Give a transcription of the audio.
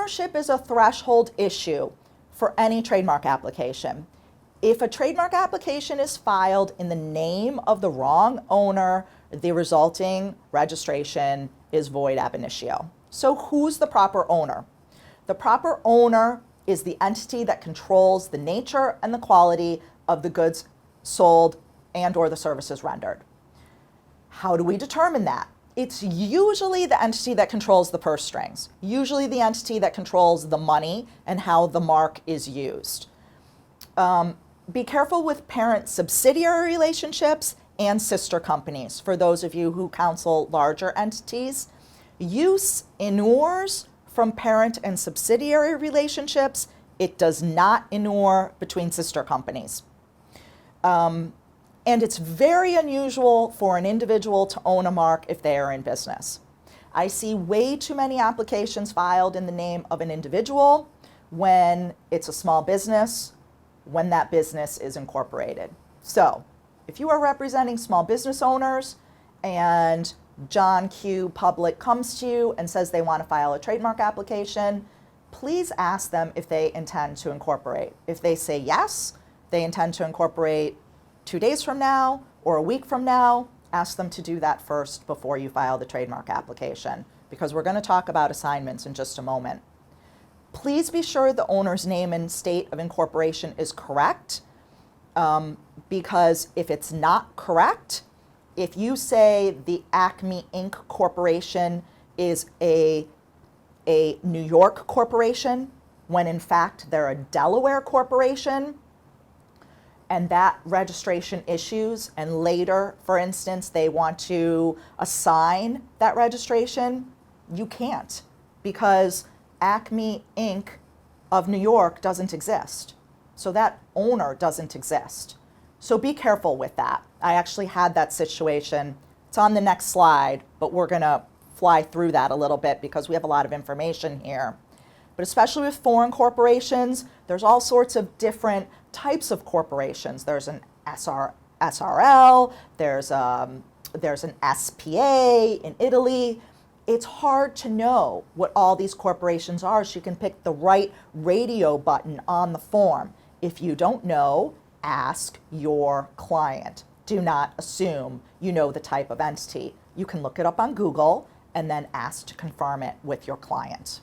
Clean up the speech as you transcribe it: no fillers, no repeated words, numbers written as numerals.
ownership is a threshold issue for any trademark application. If a trademark application is filed in the name of the wrong owner, the resulting registration is void ab initio. So who's the proper owner? The proper owner is the entity that controls the nature and the quality of the goods sold and or the services rendered. How do we determine that? It's usually the entity that controls the purse strings, usually the entity that controls the money and how the mark is used. Be careful with parent-subsidiary relationships and sister companies. For those of you who counsel larger entities, use inures from parent and subsidiary relationships. It does not inure between sister companies. And it's very unusual for an individual to own a mark if they are in business. I see way too many applications filed in the name of an individual when it's a small business, when that business is incorporated. So if you are representing small business owners and John Q. Public comes to you and says they want to file a trademark application, please ask them if they intend to incorporate. If they say yes, they intend to incorporate 2 days from now or a week from now, ask them to do that first before you file the trademark application, because we're going to talk about assignments in just a moment. Please be sure the owner's name and state of incorporation is correct, because if it's not correct, if you say the Acme Inc. Corporation is a New York corporation, when in fact they're a Delaware corporation, and that registration issues, and later, for instance, they want to assign that registration, you can't, because Acme Inc. of New York doesn't exist. So that owner doesn't exist. So be careful with that. I actually had that situation. It's on the next slide, but we're gonna fly through that a little bit because we have a lot of information here. But especially with foreign corporations, there's all sorts of different types of corporations. There's an SRL, there's an SPA in Italy. It's hard to know what all these corporations are, so you can pick the right radio button on the form. If you don't know, ask your client. Do not assume you know the type of entity. You can look it up on Google and then ask to confirm it with your client.